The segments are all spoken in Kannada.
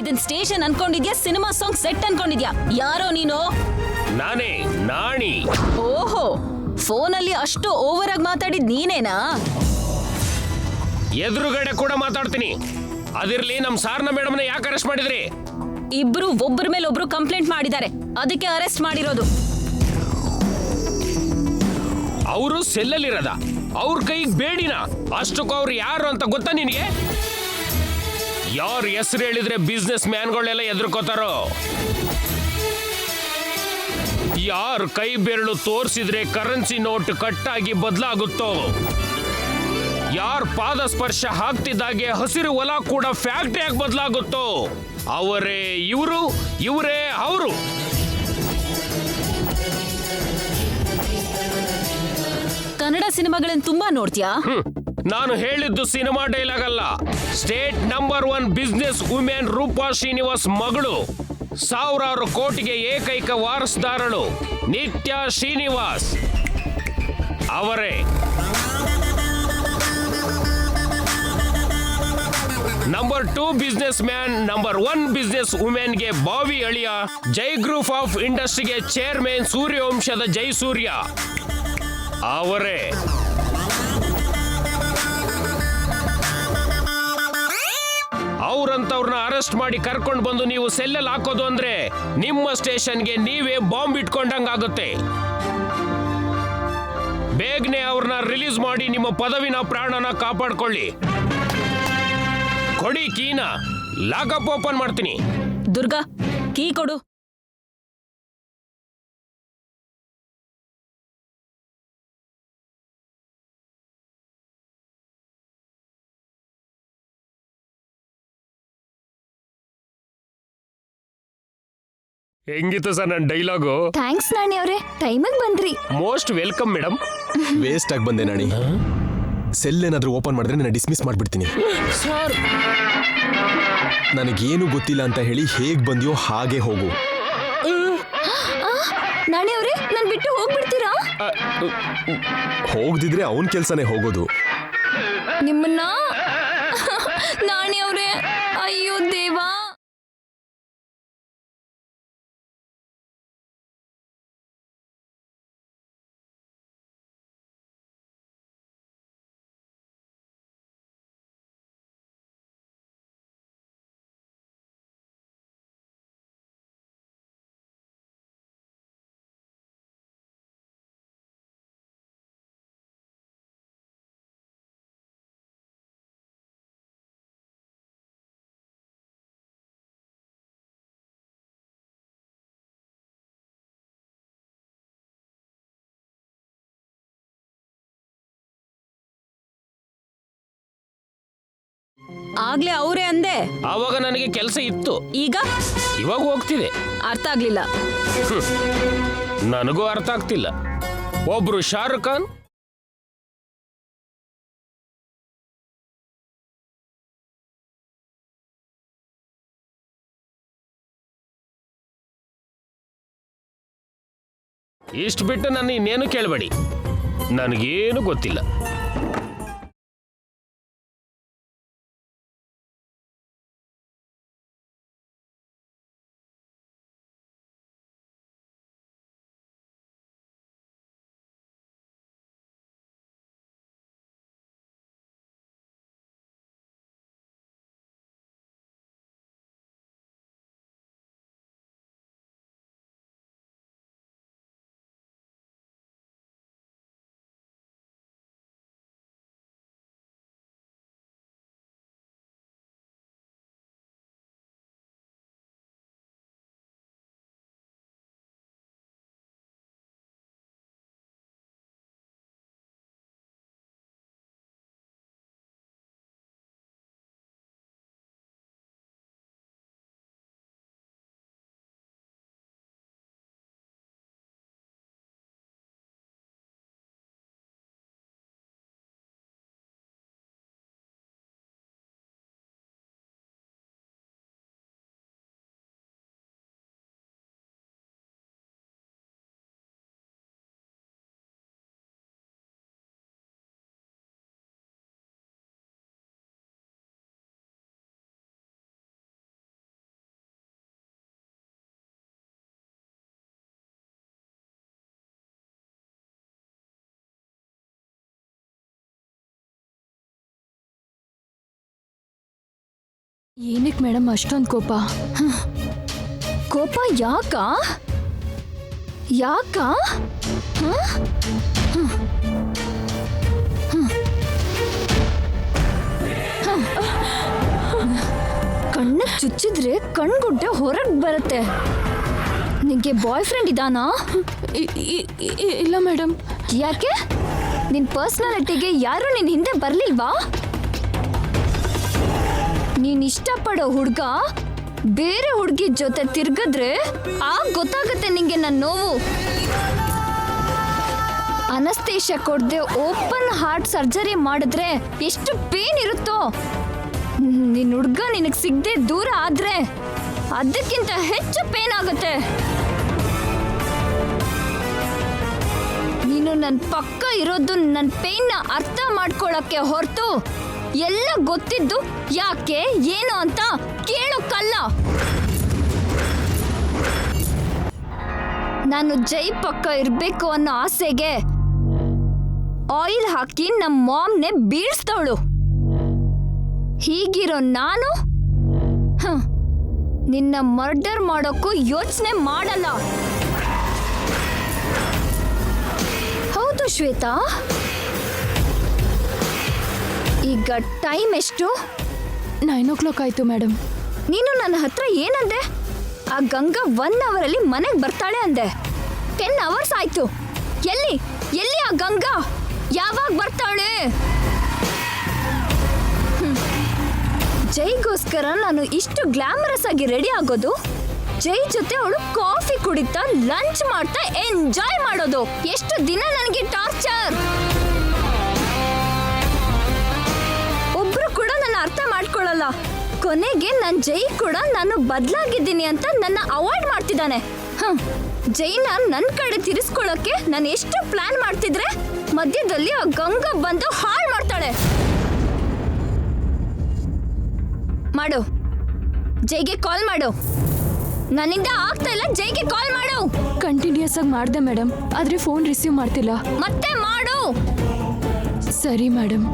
ಇದನ್ ಸ್ಟೇಷನ್ ಅನ್ಕೊಂಡಿದ್ಯಾ ಸಿನಿಮಾ ಸಾಂಗ್ ಸೆಟ್ ಅನ್ಕೊಂಡಿದ್ಯಾ? ಯಾರೋ ನೀನು? ನಾನೇ ನಾಣಿ. ಓಹೋ, ಫೋನಲ್ಲಿ ಅಷ್ಟು ಓವರ್ ಆಗಿ ಮಾತಾಡಿದ್ ನೀನೇನಾ? ಎದುರುಗಡೆ ಕೂಡ ಮಾತಾಡ್ತೀನಿ. ಅದಿರ್ಲಿ, ನಮ್ ಸಾರ್ನ ಮೇಡಮ್ನ ಯಾಕೆ ಅರೆಸ್ಟ್ ಮಾಡಿದ್ರಿ? ಇಬ್ರು ಒಬ್ಬರ ಮೇಲೆ ಒಬ್ರು ಕಂಪ್ಲೇಂಟ್ ಮಾಡಿದ್ದಾರೆ, ಅದಕ್ಕೆ ಅರೆಸ್ಟ್ ಮಾಡಿರೋದು. ಅವರು ಸೆಲ್ಲಲ್ಲಿರದ ಅವ್ರ ಕೈಗೆ ಬೇಡಿನ ಅಷ್ಟಕ್ಕೂ ಅವ್ರು ಯಾರು ಅಂತ ಗೊತ್ತಾ ನಿನಗೆ? ಯಾರು ಹೆಸರು ಹೇಳಿದ್ರೆ ಬಿಸ್ನೆಸ್ ಮ್ಯಾನ್ಗಳೆಲ್ಲ ಎದುರ್ಕೋತಾರೋ, ಯಾರು ಕೈ ಬೆರಳು ತೋರಿಸಿದ್ರೆ ಕರೆನ್ಸಿ ನೋಟ್ ಕಟ್ಟಾಗಿ ಬದಲಾಗುತ್ತೋ, ಯಾರು ಪಾದ ಸ್ಪರ್ಶ ಹಾಕ್ತಿದ್ದಾಗೆ ಹಸಿರು ಹೊಲ ಕೂಡ ಫ್ಯಾಕ್ಟ್ರಿಯಾಗಿ ಬದಲಾಗುತ್ತೋ, ಅವರೇ ಇವರು, ಇವರೇ ಅವರು. ಕನ್ನಡ ಸಿನಿಮಾಗಳನ್ನ ತುಂಬಾ ನೋಡ್ತೀಯಾ? ನಾನು ಹೇಳಿದ್ದು ಸಿನಿಮಾ ಡೈಲಾಗ್ ಅಲ್ಲ. State number 1 business women Roopa Srinivas ಮಗಳು, ಸಾವಿರಾರು ಕೋಟಿಗೆ ಏಕೈಕ ವಾರಸುದಾರಳು ನಿತ್ಯ ಶ್ರೀನಿವಾಸ್ ಅವರೇ. Number 2 business man, number 1 business ವುಮೆನ್ಗೆ ಬಾವಿ ಅಳಿಯ, ಜೈ ಗ್ರೂಪ್ ಆಫ್ ಇಂಡಸ್ಟ್ರಿಗೆ ಚೇರ್ಮನ್ ಸೂರ್ಯವಂಶದ ಜೈಸೂರ್ಯ ಅವರೇ. ಅವ್ರಂತವ್ರನ್ನ ಅರೆಸ್ಟ್ ಮಾಡಿ ಕರ್ಕೊಂಡು ಬಂದು ನೀವು ಸೆಲ್ಲಲ್ಲಿ ಹಾಕೋದು ಅಂದ್ರೆ ನಿಮ್ಮ ಸ್ಟೇಷನ್ಗೆ ನೀವೇ ಬಾಂಬ್ ಇಟ್ಕೊಂಡಂಗಾಗುತ್ತೆ. ಬೇಗನೆ ಅವ್ರನ್ನ ರಿಲೀಸ್ ಮಾಡಿ ನಿಮ್ಮ ಪದವಿನ ಪ್ರಾಣನ ಕಾಪಾಡ್ಕೊಳ್ಳಿ. ಕೊಡಿ ಕೀನ, ಲಾಕಪ್ ಓಪನ್ ಮಾಡ್ತೀನಿ. ದುರ್ಗಾ, ಕೀ ಕೊಡು. ಹೆಂಗಿತ್ತು ಸರ್ ನನ್ನ ಡೈಲಾಗು? ಥ್ಯಾಂಕ್ಸ್ ನಾಣಿ ಅವರೇ, ಟೈಮಿಗೆ ಬಂದ್ರಿ. Most welcome madam. ವೇಸ್ಟ್ ಆಗಿ ಬಂದೆ ನಾಣಿ. ಸೆಲ್ ಏನಾದ್ರೂ ಓಪನ್ ಮಾಡಿದ್ರೆ ನಾನು ಡಿಸ್ಮಿಸ್ ಮಾಡ್ಬಿಡ್ತೀನಿ. ಸರ್, ನನಗೇನು ಗೊತ್ತಿಲ್ಲ ಅಂತ ಹೇಳಿ ಹೇಗ್ ಬಂದಿಯೋ ಹಾಗೆ ಹೋಗು. ನಾಣಿ ಅವರೇ, ನನ್ ಬಿಟ್ಟು ಹೋಗ್ಬಿಡ್ತೀರಾ? ಹೋಗ್ದಿದ್ರೆ ಅವನ್ ಕೆಲ್ಸನೇ ಹೋಗೋದು. ನಿಮ್ಮನ್ನ ನಾಣಿ ಅವರೇ, ಅಯ್ಯೋ ದೇವಾ. ಆಗ್ಲೇ ಅವರೇ ಅಂದೆ, ಆವಾಗ ನನಗೆ ಕೆಲಸ ಇತ್ತು. ಈಗ ಇವಾಗ ಹೋಗ್ತಿದೆ. ಅರ್ಥ ಆಗ್ಲಿಲ್ಲ. ನನಗೂ ಅರ್ಥ ಆಗ್ತಿಲ್ಲ. ಒಬ್ರು ಶಾರುಖ್ ಖಾನ್, ಇಷ್ಟು ಬಿಟ್ಟು ನನ್ನ ಇನ್ನೇನು ಕೇಳಬೇಡಿ, ನನಗೇನು ಗೊತ್ತಿಲ್ಲ. ಏನಕ್ಕೆ ಮೇಡಮ್ ಅಷ್ಟೊಂದು ಕೋಪ? ಕೋಪ ಯಾಕ? ಯಾಕ? ಕಣ್ಣ ಚುಚ್ಚಿದ್ರೆ ಕಣ್ಗುಡ್ಡೆ ಹೊರಗೆ ಬರುತ್ತೆ. ನಿಂಗೆ ಬಾಯ್ ಫ್ರೆಂಡ್ ಇದಾನಾ? ಇಲ್ಲ ಮೇಡಮ್. ಯಾಕೆ? ನಿನ್ ಪರ್ಸನಾಲಿಟಿಗೆ ಯಾರು ನಿನ್ ಹಿಂದೆ ಬರ್ಲಿಲ್ವಾ? ನೀನ್ ಇಷ್ಟಪಡೋ ಹುಡ್ಗ ಬೇರೆ ಹುಡ್ಗಿ ಜೊತೆ ತಿರ್ಗಿದ್ರೆ ಆಗ ಗೊತ್ತಾಗತ್ತೆ ನಿಂಗೆ ನನ್ನ ನೋವು. ಅನಸ್ತೇಶ ಕೊಡ್ದೆ ಓಪನ್ ಹಾರ್ಟ್ ಸರ್ಜರಿ ಮಾಡಿದ್ರೆ ಎಷ್ಟು ಪೇನ್ ಇರುತ್ತೋ, ನಿನ್ ಹುಡ್ಗ ನಿನಗ್ ಸಿಗದೆ ದೂರ ಆದ್ರೆ ಅದಕ್ಕಿಂತ ಹೆಚ್ಚು ಪೇನ್ ಆಗುತ್ತೆ. ನೀನು ನನ್ನ ಪಕ್ಕ ಇರೋದು ನನ್ನ ಪೇನ್ನ ಅರ್ಥ ಮಾಡ್ಕೊಳಕ್ಕೆ ಹೊರತು ಎಲ್ಲ ಗೊತ್ತಿದ್ದು ಯಾಕೆ ಏನು ಅಂತ ಕೇಳೋಕ್ಕಲ್ಲ. ನಾನು ಜೈ ಪಕ್ಕ ಇರ್ಬೇಕು ಅನ್ನೋ ಆಸೆಗೆ ಆಯಿಲ್ ಹಾಕಿ ನಮ್ಮ ಮಾಮ್ನೆ ಬೀಳ್ಸ್ತವಳು. ಹೀಗಿರೋ ನಾನು ನಿನ್ನ ಮರ್ಡರ್ ಮಾಡೋಕ್ಕೂ ಯೋಚನೆ ಮಾಡಲ್ಲ. ಹೌದು ಶ್ವೇತಾ, ಈಗ ಟೈಮ್ ಎಷ್ಟು? 9 o'clock ಆಯ್ತು ಮೇಡಮ್. ನೀನು ನನ್ನ ಹತ್ರ ಏನಂದೆ? ಆ ಗಂಗಾ 1 ಅವರಲ್ಲಿ ಮನೆಗೆ ಬರ್ತಾಳೆ ಅಂದೆ. 10 ಅವರ್ಸ್ ಆಯ್ತು. ಎಲ್ಲಿ ಎಲ್ಲಿ ಆ ಗಂಗಾ? ಯಾವಾಗ ಬರ್ತಾಳೆ? ಜೈಗೋಸ್ಕರ ನಾನು ಇಷ್ಟು ಗ್ಲಾಮರಸ್ ಆಗಿ ರೆಡಿ ಆಗೋದು, ಜೈ ಜೊತೆ ಅವಳು ಕಾಫಿ ಕುಡಿತಾ ಲಂಚ್ ಮಾಡ್ತಾ ಎಂಜಾಯ್ ಮಾಡೋದು. ಎಷ್ಟು ದಿನ ನನಗೆ ಟಾರ್ಚರ್. ಒಬ್ರು ಕೂಡ ನನ್ನ ಅರ್ಥ ಮಾಡ್ಕೊಳ್ಳಲ್ಲ. ಕೊನೆಗೆ ನನ್ನ ಜೈ ಕೂಡ ನಾನು ಬದಲಾಗಿದ್ದೀನಿ ಅಂತ ನನ್ನ ಅವಾಯ್ಡ್ ಮಾಡ್ತಿದ್ದಾನೆ. ಜೈನ ನನ್ನ ಕಡೆ ತಿರ್ಸ್ಕೊಳ್ಳೋಕೆ ನಾನು ಎಷ್ಟು ಪ್ಲಾನ್ ಮಾಡ್ತಿದ್ರೆ ಮಧ್ಯದಲ್ಲಿ ಆ ಗಂಗಾ ಬಂದು ಹಾಳು ಮಾಡ್ತಾಳೆ. ಮಾಡು, ಜೈಗೆ ಕಾಲ್ ಮಾಡು. ನನ್ನಿಂದ ಆಗ್ತಾ ಇಲ್ಲ, ಜೈಗೆ ಕಾಲ್ ಮಾಡು. ಕಂಟಿನ್ಯೂಸ್ ಆಗಿ ಮಾಡಿದೆ ಮೇಡಮ್, ಆದ್ರೆ ಫೋನ್ ರಿಸೀವ್ ಮಾಡ್ತಿಲ್ಲ. ಮತ್ತೆ ಮಾಡು. ಸರಿ ಮೇಡಮ್.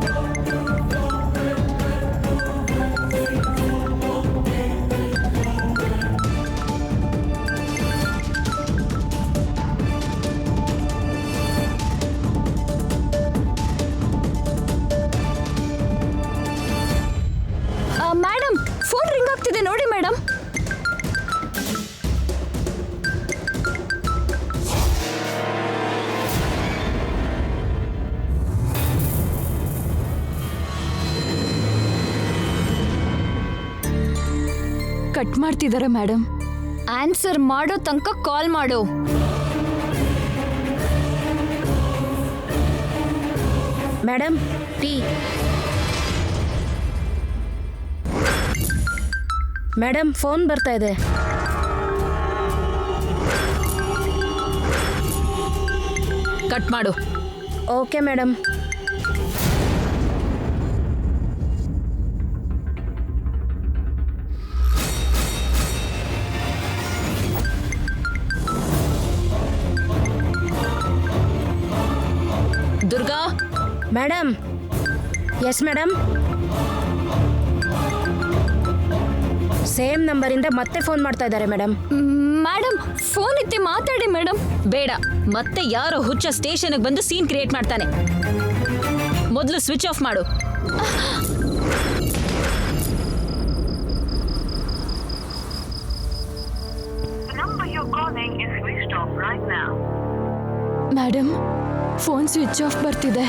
ಮೇಡಮ್, ಫೋನ್ ರಿಂಗ್ ಆಗ್ತಿದೆ ನೋಡಿ ಮೇಡಮ್. ಕಟ್ ಮಾಡ್ತಿದ್ದಾರೆ ಮೇಡಮ್. ಆನ್ಸರ್ ಮಾಡೋ ತನಕ ಕಾಲ್ ಮಾಡು. Madam, tea. ಮೇಡಮ್, ಫೋನ್ ಬರ್ತಾ ಇದೆ. ಕಟ್ ಮಾಡು. Okay madam. Durga. Madam. Yes madam. Same ನಂಬರಿಂದ ಮತ್ತೆ ಫೋನ್ ಮಾಡ್ತಾ ಇದ್ದಾರೆ ಮೇಡಮ್. ಮೇಡಮ್, ಫೋನ್ ಎತ್ತಿ ಮಾತಾಡಿ ಮೇಡಮ್. ಬೇಡ, ಮತ್ತೆ ಯಾರೋ ಹುಚ್ಚ ಸ್ಟೇಷನ್ಗೆ ಬಂದು ಸೀನ್ ಕ್ರಿಯೇಟ್ ಮಾಡ್ತಾನೆ. ಮೊದಲು ಸ್ವಿಚ್ ಆಫ್ ಮಾಡು. ಮೇಡಮ್, ಫೋನ್ ಸ್ವಿಚ್ ಆಫ್ ಬರ್ತಿದೆ.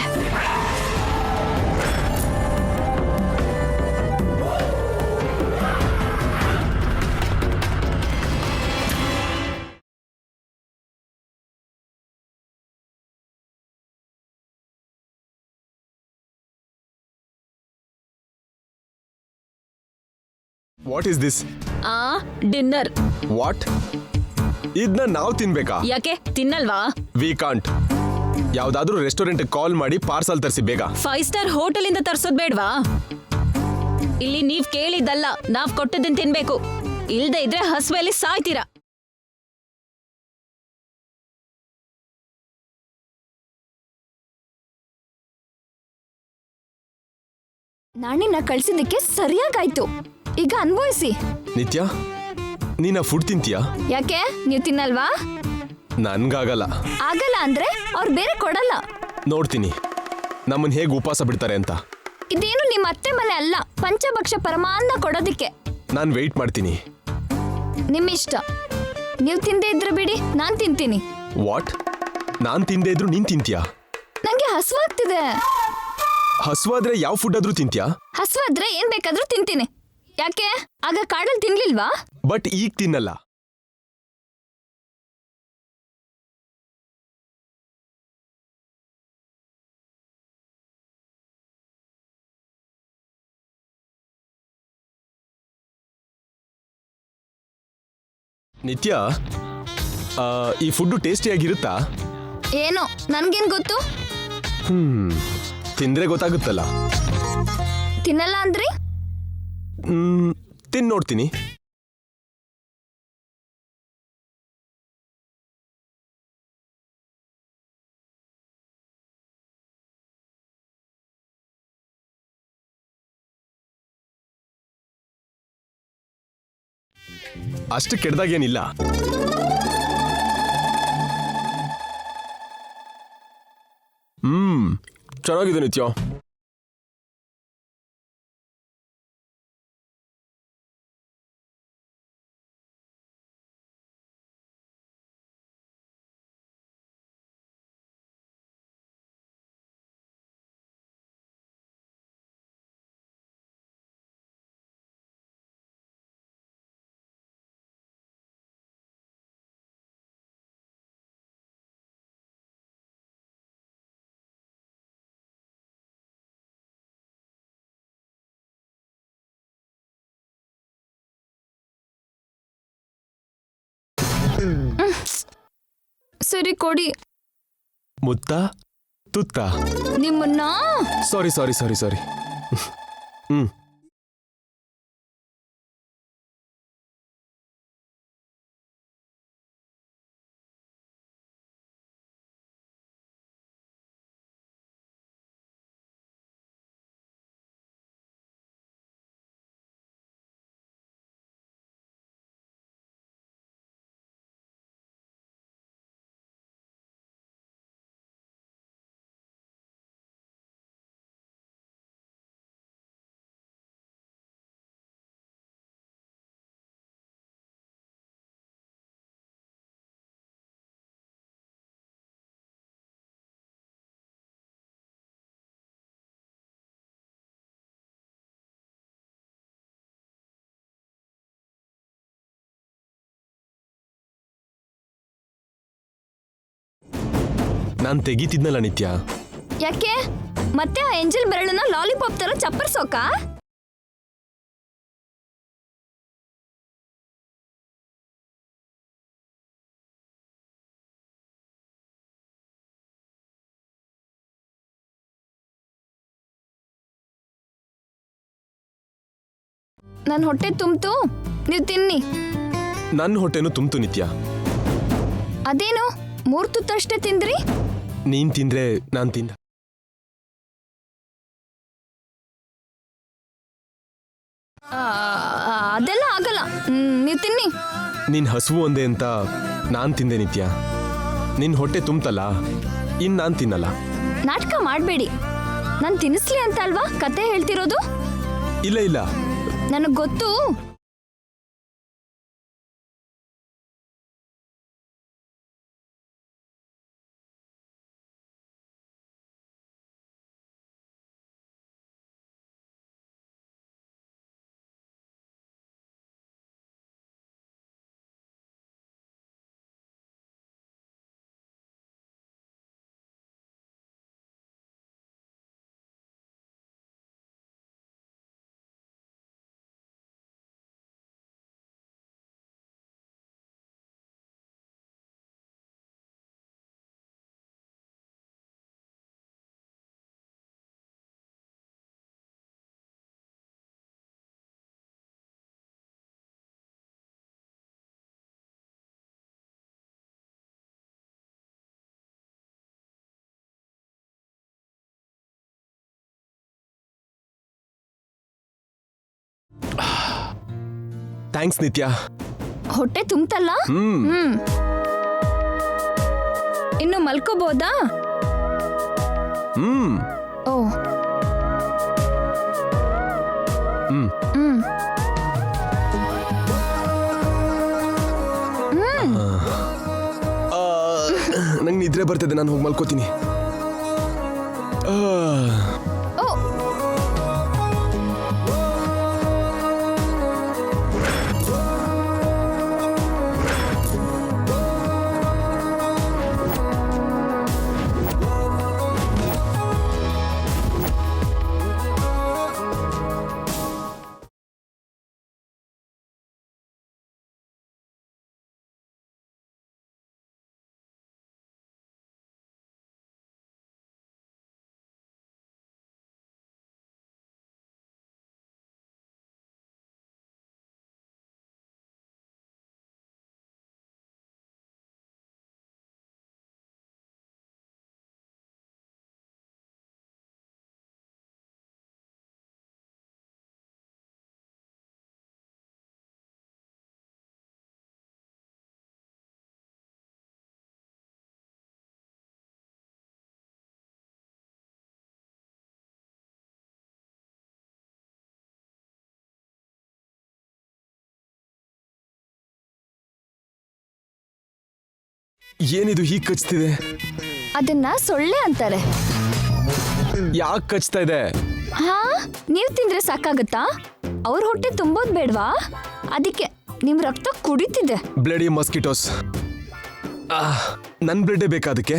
What is this? Dinner. What? ಇದನ್ನ ನಾವು ತಿನ್ಬೇಕಾ? ಯಾಕೆ ತಿನ್ನಲ್ವಾ? We can't. ಯಾವ್ದಾದ್ರೂ ರೆಸ್ಟೋರೆಂಟ್ ಕಾಲ್ ಮಾಡಿ ಪಾರ್ಸಲ್ ತರಿಸಿ ಬೇಗ. 5 ಸ್ಟಾರ್ ಹೋಟೆಲ್ ಇಂದ ತರ್ಸೋದ್ ಬೇಡ್ವಾ? ಇಲ್ಲಿ ನೀವ್ ಕೇಳಿದ್ದಲ್ಲ, ನಾವ್ ಕೊಟ್ಟದನ್ನ ತಿನ್ಬೇಕು. ಇಲ್ದೇ ಇದ್ರೆ ಹಸುವೆಲಿ ಸಾಯ್ತೀರಾ. ನಾನಿನ್ನ ಕಳ್ಸಿದ್ದಕ್ಕೆ ಸರಿಯಾಗಾಯ್ತು. ಈಗ ಅನ್ಭವಿಸಿ. ನಿತ್ಯ ನೀನ ಫುಡ್ ತಿಂತೀಯಾ? ಯಾಕೆ ನೀವು ತಿನ್ನಲ್ವಾ? ನನ್ಗಾಗಲ್ಲ. ಆಗಲ್ಲ ಅಂದ್ರೆ ಅವ್ರು ಬೇರೆ ಕೊಡಲ್ಲ. ನೋಡ್ತೀನಿ ನಮ್ಮನ್ ಹೇಗೆ ಉಪವಾಸ ಬಿಡ್ತಾರೆ ಅಂತ. ಇದೇನು ನಿಮ್ಮ ಅತ್ತೆ ಮನೆ ಅಲ್ಲ, ಪಂಚಭಕ್ಷ ಪರಮಾನ್ನ ಕೊಡೋದಿಕ್ಕೆ. ನಾನು ವೆಯ್ಟ್ ಮಾಡ್ತೀನಿ. ನಿಮ್ಮಿಷ್ಟ. ನೀವು ತಿಂದೇ ಇದ್ರೆ ಬಿಡಿ, ನಾನ್ ತಿಂತೀನಿ. ವಾಟ್? ನಾನ್ ತಿಂದೇ ಇದ್ರು ನೀನ್ ತಿಂತೀಯಾ? ನಂಗೆ ಹಸುವಾಗ್ತಿದೆ. ಹಸುವಾದ್ರೆ ಯಾವ ಫುಡ್ ಆದ್ರೂ ತಿಂತ್ಯಾ? ಹಸುವಾದ್ರೆ ಏನ್ ಬೇಕಾದ್ರೂ ತಿಂತೀನಿ. ಯಾಕೆ ಆಗ ಕಾಡಲ್ಲಿ ತಿನ್ಲಿಲ್ವಾ? ಬಟ್ ಈಗ ತಿನ್ನಲ್ಲ. ನಿತ್ಯ, ಈ ಫುಡ್ಡು ಟೇಸ್ಟಿಯಾಗಿರುತ್ತಾ? ಏನೋ ನನ್ಗೇನ್ ಗೊತ್ತು. ತಿಂದ್ರೆ ಗೊತ್ತಾಗುತ್ತಲ್ಲ. ತಿನ್ನಲ್ಲ ಅಂದ್ರಿ? ತಿನ್ ನೋಡ್ತೀನಿ. ಅಷ್ಟು ಕೆಡ್ದಾಗೇನಿಲ್ಲ. ಚೆನ್ನಾಗಿದೆ ನಿತ್ಯ. ಸರಿ ಕೊಡಿ. ಮುತ್ತ ತುತ್ತ. ನಿಮ್ಮನ್ನ ಸಾರಿ ಸಾರಿ ಸಾರಿ ಸಾರಿ. ನಾನ್ ತೆಗಿತಿದ್ನಲ್ಲ ನಿತ್ಯ. ಯಾಕೆ ಮತ್ತೆ ಆ ಎಂಜಲ್ ಬೆರಳನ್ನ ಲಾಲಿಪಾಪ್ ತರ ಚಪ್ಪರ್ಸೋಕ? ನನ್ ಹೊಟ್ಟೆ ತುಂಬ್ತು, ನೀವು ತಿನ್ನಿ. ನನ್ನ ಹೊಟ್ಟೆನು ತುಂಬ್ತು ನಿತ್ಯ. ಅದೇನು 3 ತುತ್ತಷ್ಟೇ ತಿಂದ್ರಿ? ನೀನ್ ತಿಂದ್ರೆ ನಾನ್ ತಿಂದ. ಅದೆಲ್ಲ ಆಗಲ್ಲ, ನೀವು ತಿನ್ನಿ. ನೀನ್ ಹಸುವು ಒಂದೇ ಅಂತ ನಾನ್ ತಿಂದೆ ನಿತ್ಯ. ನಿನ್ ಹೊಟ್ಟೆ ತುಂಬ್ತಲ್ಲ, ನಾನ್ ತಿನ್ನಲ್ಲ. ನಾಟಕ ಮಾಡಬೇಡಿ. ನಾನು ತಿನ್ನಿಸ್ಲಿ ಅಂತ ಅಲ್ವಾ ಕತೆ ಹೇಳ್ತಿರೋದು? ಇಲ್ಲ ಇಲ್ಲ, ನನಗ್ ಗೊತ್ತು. ಥ್ಯಾಂಕ್ಸ್ ನಿತ್ಯ. ಹೊಟ್ಟೆ ತುಂಬ್ತಲ್ಲ? ಇನ್ನು ಮಲ್ಕೋಬೋದಾ? ಓ ನಂಗೆ ನಿದ್ರೆ ಬರ್ತಿದೆ, ನಾನು ಹೋಗಿ ಮಲ್ಕೋತೀನಿ. ಓ ಏನಿದು ಹೀಗೆ ಕಚ್ತಿದೆ? ಅದನ್ನ ಸೊಳ್ಳೆ ಅಂತಾರೆ. ಯಾಕೆ ಕಚ್ತಾ ಇದೆ? ಹಾ, ನೀವ್ ತಿಂದ್ರೆ ಸಾಕಾಗತ್ತಾ? ಅವ್ರ ಹೊಟ್ಟೆ ತುಂಬೋದ್ ಬೇಡ್ವಾ? ಅದಕ್ಕೆ ನಿಮ್ ರಕ್ತ ಕುಡಿತಿದೆ. Bloody mosquitoes. ನನ್ ಬ್ಲಡ್ ಬೇಕಾ ಅದಕ್ಕೆ?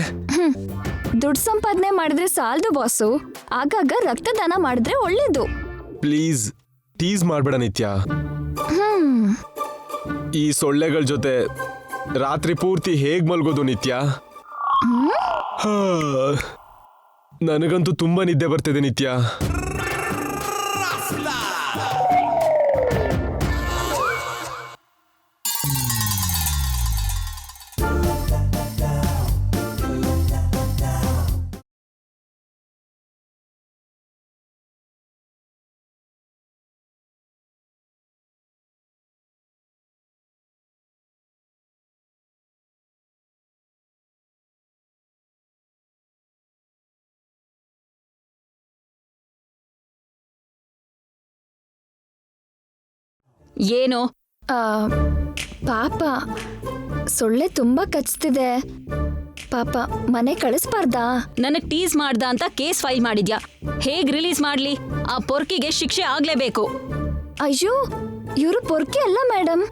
ದುಡ್ಡು ಸಂಪಾದನೆ ಮಾಡಿದ್ರೆ ಸಾಲದು ಬಾಸು. ಆಗಾಗ ರಕ್ತದಾನ ಮಾಡಿದ್ರೆ ಒಳ್ಳೇದು. ಪ್ಲೀಸ್ ಟೀಸ್ ಮಾಡ್ಬೇಡ ನಿತ್ಯ. ಈ ಸೊಳ್ಳೆಗಳ ಜೊತೆ ರಾತ್ರಿ ಪೂರ್ತಿ ಹೇಗ್ ಮಲ್ಗೋದು ನಿತ್ಯ? ನನಗಂತೂ ತುಂಬಾ ನಿದ್ದೆ ಬರ್ತಿದೆ ನಿತ್ಯ. ಏನು? ಪಾಪ ಸೊಳ್ಳೆ ತುಂಬಾ ಕಚ್ತಿದೆ. ಪಾಪ ಮನೆ ಕಳಿಸ್ಬಾರ್ದಾ? ನನಗ್ ಟೀಸ್ ಮಾಡ್ದ ಅಂತ ಕೇಸ್ ಫೈಲ್ ಮಾಡಿದ್ಯಾ? ಹೇಗ್ ರಿಲೀಸ್ ಮಾಡ್ಲಿ? ಆ ಪೊರ್ಕಿಗೆ ಶಿಕ್ಷೆ ಆಗ್ಲೇಬೇಕು. ಅಯ್ಯೋ, ಇವರು ಪೊರ್ಕಿ ಅಲ್ಲ ಮೇಡಮ್,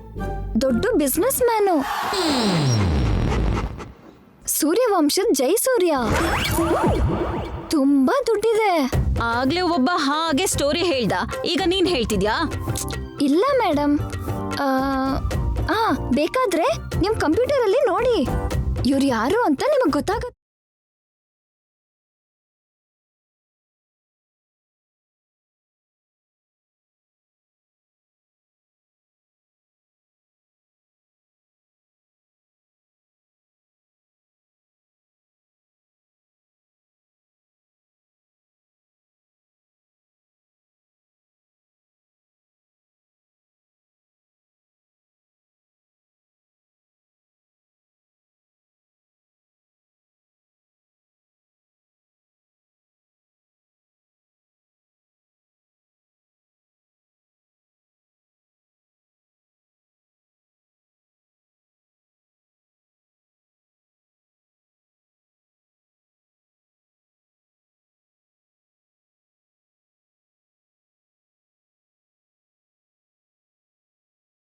ದೊಡ್ಡ ಬಿಸ್ನೆಸ್ ಮ್ಯಾನು. ಸೂರ್ಯವಂಶದ ಜೈಸೂರ್ಯ. ತುಂಬಾ ದುಡ್ಡಿದೆ. ಆಗ್ಲೇ ಒಬ್ಬ ಹಾಗೆ ಸ್ಟೋರಿ ಹೇಳ್ದ, ಈಗ ನೀನ್ ಹೇಳ್ತಿದ್ಯಾ? ಇಲ್ಲ ಮೇಡಮ್, ಬೇಕಾದ್ರೆ ನಿಮ್ ಕಂಪ್ಯೂಟರ್ ಅಲ್ಲಿ ನೋಡಿ, ಇವ್ರು ಯಾರು ಅಂತ ನಿಮಗ್ ಗೊತ್ತಾಗತ್ತೆ.